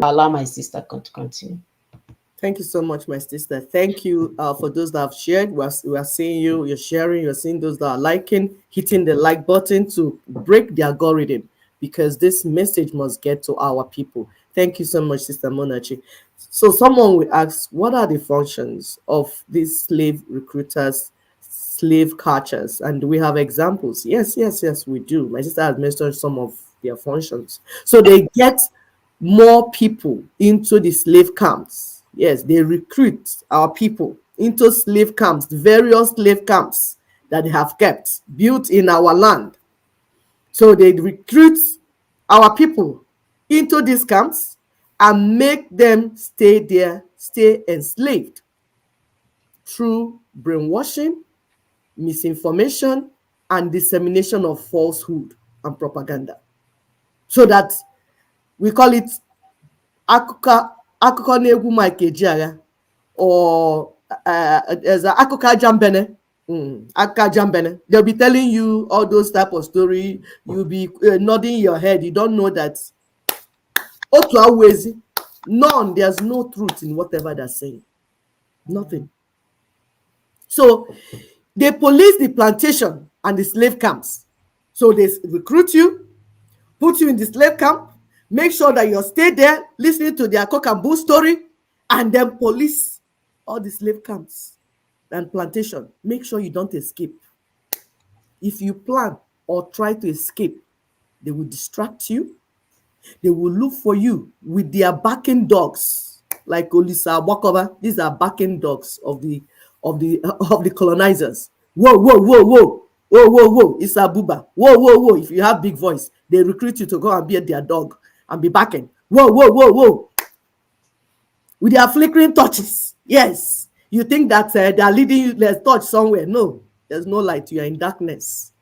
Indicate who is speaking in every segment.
Speaker 1: allow my sister to continue.
Speaker 2: Thank you so much, my sister. Thank you for those that have shared. We are seeing you, you're sharing, you're seeing those that are liking, hitting the like button to break the algorithm, because this message must get to our people. Thank you so much, Sister Monachi. So someone will ask, what are the functions of these slave recruiters, slave catchers? And do we have examples? Yes, we do. My sister has mentioned some of their functions. So they get more people into the slave camps. Yes, they recruit our people into slave camps, the various slave camps that they have kept, built in our land. So they recruit our people into these camps and make them stay there, stay enslaved through brainwashing, misinformation, and dissemination of falsehood and propaganda. So that we call it akụkọ na-egwu Mike Ejeagha, or as akụkọ Jambene. Jambene. They'll be telling you all those type of story. You'll be nodding your head. You don't know that. None. There's no truth in whatever they're saying. Nothing. So they police the plantation and the slave camps. So they recruit you, put you in the slave camp, make sure that you stay there listening to their cock and bull story, and then police all the slave camps and plantation. Make sure you don't escape. If you plan or try to escape, they will distract you. They will look for you with their backing dogs, like Olisa Wakova. These are backing dogs of the colonizers. Whoa. It's a booba. Whoa. If you have big voice, they recruit you to go and be their dog and be backing. Whoa. With their flickering torches. Yes. You think that they are leading you, let's touch somewhere. No, there's no light. You are in darkness.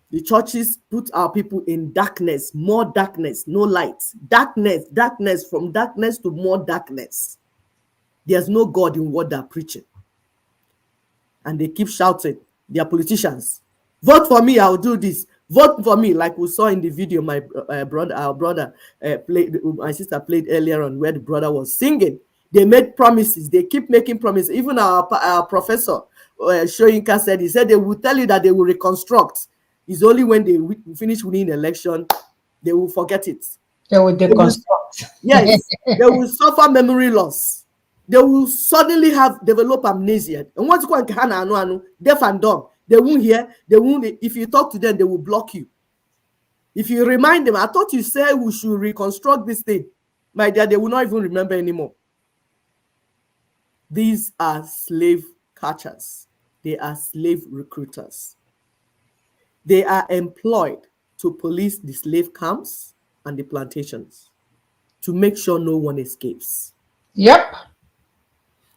Speaker 2: The churches put our people in darkness, more darkness, no light. Darkness, from darkness to more darkness. There's no God in what they're preaching. And they keep shouting, they are politicians. Vote for me, I'll do this. Vote for me, like we saw in the video our brother played, my sister played earlier on, where the brother was singing. They made promises. They keep making promises. Even our professor, Shoyinka said, he said they will tell you that they will reconstruct. It's only when they finish winning the election, they will forget it.
Speaker 1: They will deconstruct.
Speaker 2: Yes, they will suffer memory loss. They will suddenly develop amnesia. And what's called deaf and dumb. They won't hear. They won't. If you talk to them, they will block you. If you remind them, I thought you said we should reconstruct this thing, my dear, they will not even remember anymore. These are slave catchers. They are slave recruiters. They are employed to police the slave camps and the plantations to make sure no one escapes.
Speaker 1: Yep.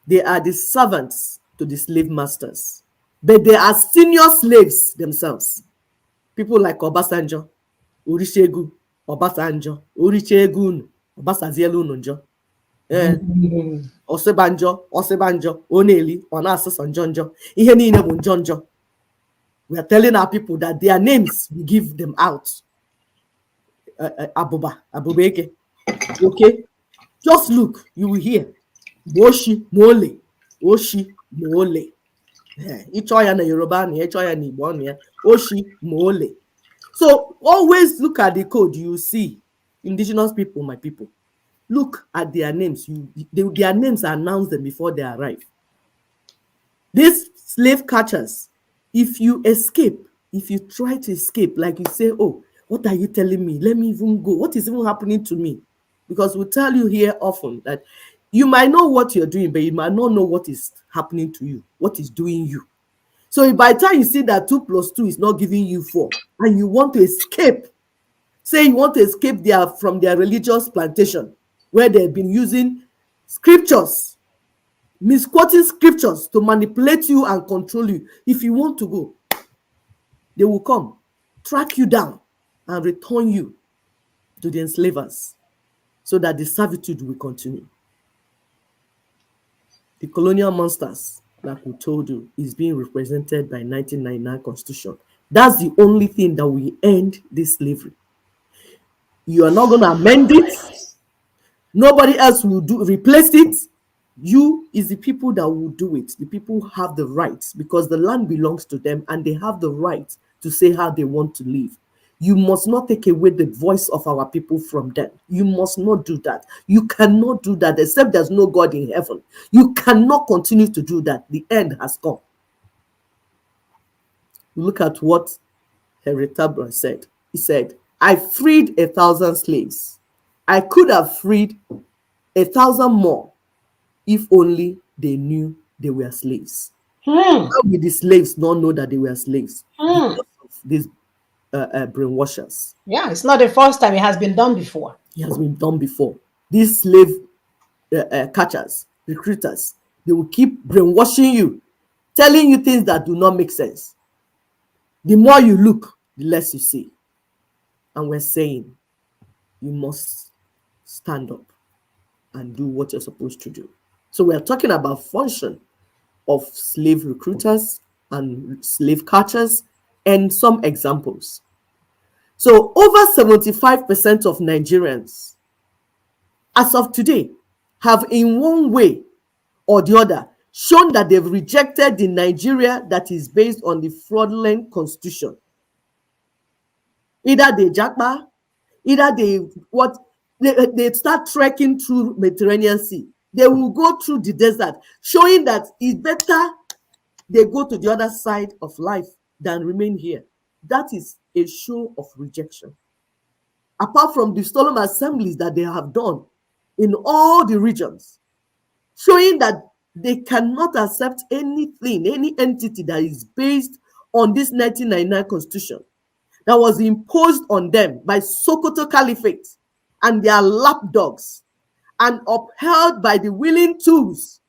Speaker 2: They are the servants to the slave masters, but they are senior slaves themselves. People like Obasanjo, Olusegun Obasanjo, Olusegun Obasanjo Njo, Osebanjo, Oneli, Onasasa Njonjo. Ihe niile bụ Njonjo. We are telling our people that their names, we give them out. Abubeke. Okay? Just look, you will hear. Oshi Mole. Ichoya na Yoruba, Ichoya na Igbo, Oshi Mole. So always look at the code. You see indigenous people, my people. Look at their names. Their names are announced them before they arrive. These slave catchers, if you escape, if you try to escape, like you say, oh, what are you telling me? Let me even go. What is even happening to me? Because we tell you here often that you might know what you're doing, but you might not know what is happening to you, what is doing you. So by the time you see that 2 + 2 is not giving you 4, and you want to escape, say you want to escape from their religious plantation, where they've been using scriptures, misquoting scriptures to manipulate you and control you. If you want to go, they will come, track you down, and return you to the enslavers so that the servitude will continue. The colonial monsters, like we told you, is being represented by 1999 Constitution. That's the only thing that will end this slavery. You are not going to amend it. Nobody else will replace it. You is the people that will do it. The people have the right, because the land belongs to them and they have the right to say how they want to live. You must not take away the voice of our people from them. You must not do that. You cannot do that, except there's no God in heaven. You cannot continue to do that. The end has come. Look at what Heretabra said. He said, I freed 1,000 slaves. I could have freed 1,000 more if only they knew they were slaves. How will the slaves not know that they were slaves? Because of these brainwashers.
Speaker 1: Yeah, it's not the first time. It has been done before.
Speaker 2: It has been done before. These slave catchers, recruiters, they will keep brainwashing you, telling you things that do not make sense. The more you look, the less you see. And we're saying, you must stand up and do what you're supposed to do. So we're talking about function of slave recruiters and slave catchers and some examples. So over 75% of Nigerians, as of today, have in one way or the other shown that they've rejected the Nigeria that is based on the fraudulent constitution. Either they jackpot, either they start trekking through Mediterranean Sea. They will go through the desert, showing that it's better they go to the other side of life than remain here. That is a show of rejection. Apart from the solemn assemblies that they have done in all the regions, showing that they cannot accept anything, any entity that is based on this 1999 constitution that was imposed on them by Sokoto Caliphate and their lapdogs, and upheld by the willing tools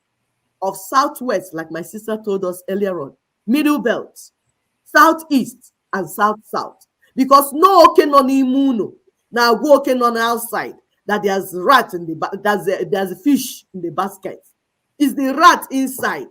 Speaker 2: of Southwest, like my sister told us earlier on, Middle Belt, Southeast, and South-South. Because no Okenonimuno, now go Okenon outside, that there's rat in the there's a fish in the basket. It's the rat inside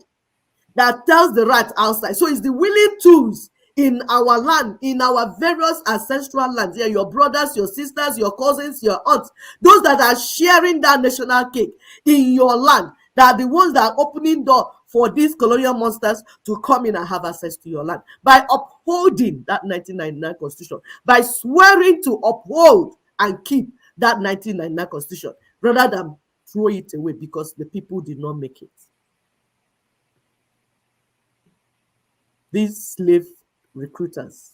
Speaker 2: that tells the rat outside. So it's the willing tools in our land, in our various ancestral lands. Yeah, your brothers, your sisters, your cousins, your aunts, those that are sharing that national cake in your land, that are the ones that are opening door for these colonial monsters to come in and have access to your land. By upholding that 1999 constitution, by swearing to uphold and keep that 1999 constitution, rather than throw it away because the people did not make it. These slave recruiters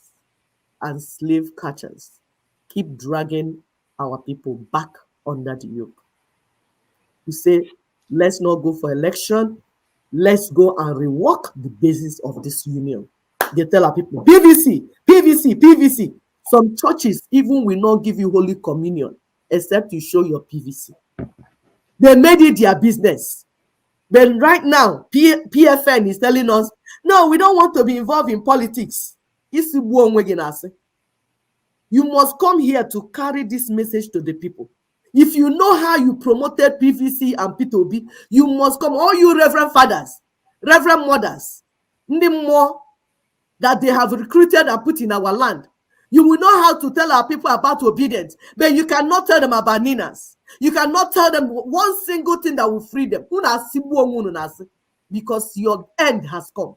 Speaker 2: and slave catchers keep dragging our people back under the yoke. We say, let's not go for election. Let's go and rework the basis of this union. They tell our people, PVC, PVC, PVC. Some churches even will not give you Holy Communion except you show your PVC. They made it their business. But right now, PFN is telling us, no, we don't want to be involved in politics. You must come here to carry this message to the people. If you know how you promoted PVC and P2B, you must come. All you reverend fathers, reverend mothers, more that they have recruited and put in our land. You will know how to tell our people about obedience, but you cannot tell them about Ninas. You cannot tell them one single thing that will free them. Because your end has come.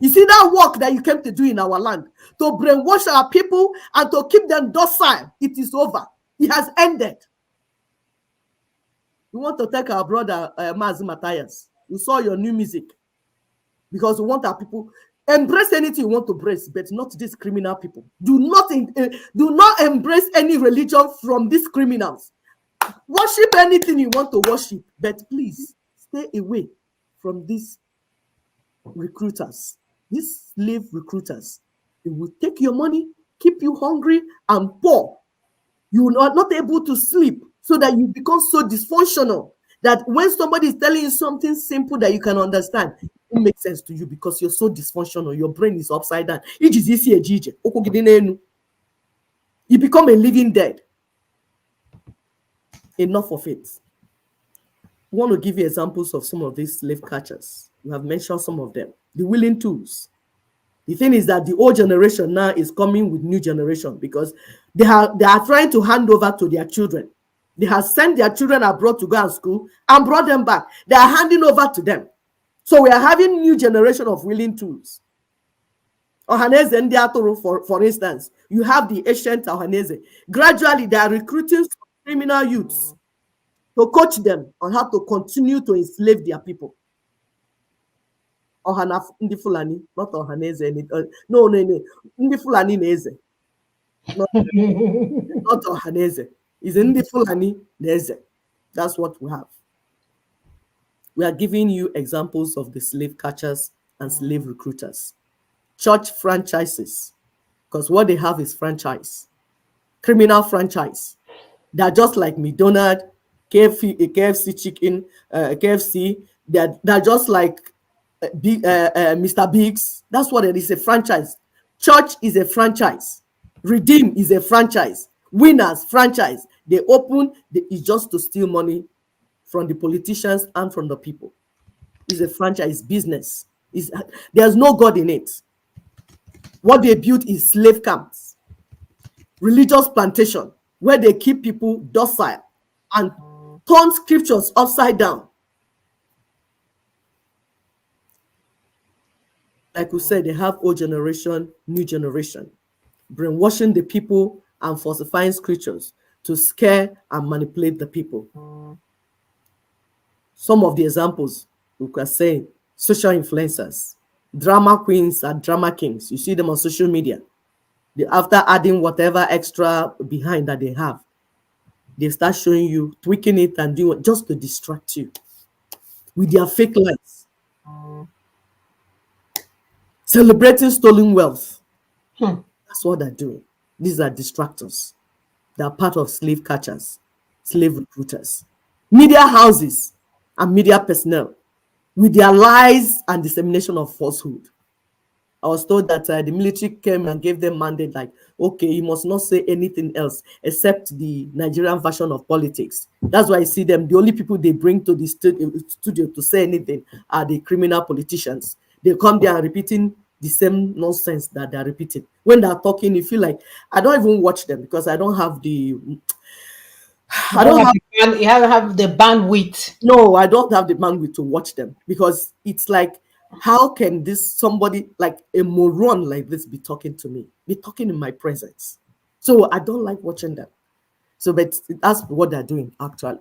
Speaker 2: You see that work that you came to do in our land, to brainwash our people and to keep them docile, it is over. It has ended. We want to thank our brother Mazi Matthias. We saw your new music because we want our people embrace anything you want to embrace, but not these criminal people. Do not embrace any religion from these criminals. Worship anything you want to worship, but please stay away from these recruiters, these slave recruiters. They will take your money, keep you hungry and poor. You are not able to sleep, so that you become so dysfunctional that when somebody is telling you something simple that you can understand, it makes sense to you because you're so dysfunctional. Your brain is upside down. You become a living dead. Enough of it. I want to give you examples of some of these slave catchers. We have mentioned some of them. The willing tools. The thing is that the old generation now is coming with new generation because they are trying to hand over to their children They have sent their children abroad to go and school and brought them back. They are handing over to them. So we are having new generation of willing tools. Ohaneze Ndi Atoro, for instance, you have the ancient Ohaneze. Gradually, they are recruiting criminal youths to coach them on how to continue to enslave their people. Ohana Ndi Fulani, not Ohaneze. No. Ndi Fulani Neze. Not Ohaneze. It's Ndi Fulani Neze. That's what we have. We are giving you examples of the slave catchers and slave recruiters. Church franchises, because what they have is franchise, criminal franchise. They're just like McDonald's, KFC chicken, KFC. They're just like Mr. Biggs. That's what it is, a franchise. Church is a franchise. Redeem is a franchise. Winners franchise. They open, it's just to steal money from the politicians and from the people. It's a franchise business. There's no God in it. What they built is slave camps, religious plantation, where they keep people docile and turn scriptures upside down. Like we said, they have old generation, new generation, brainwashing the people and falsifying scriptures to scare and manipulate the people. Some of the examples we can say: social influencers, drama queens and drama kings. You see them on social media. After adding whatever extra behind that they have, they start showing you, tweaking it and doing it just to distract you with their fake lives. Celebrating stolen wealth. That's what they're doing. These are distractors. They are part of slave catchers, slave recruiters, media houses and media personnel, with their lies and dissemination of falsehood. I was told that the military came and gave them mandate, like, okay, you must not say anything else except the Nigerian version of politics. That's why I see them. The only people they bring to the studio to say anything are the criminal politicians. They come there and repeating the same nonsense that they're repeating. When they're talking, you feel like, I don't even watch them because I don't have the...
Speaker 1: You have the bandwidth.
Speaker 2: No, I don't have the bandwidth to watch them, because it's like, how can somebody like a moron like this be talking to me, be talking in my presence? So I don't like watching them. So, but that's what they're doing actually.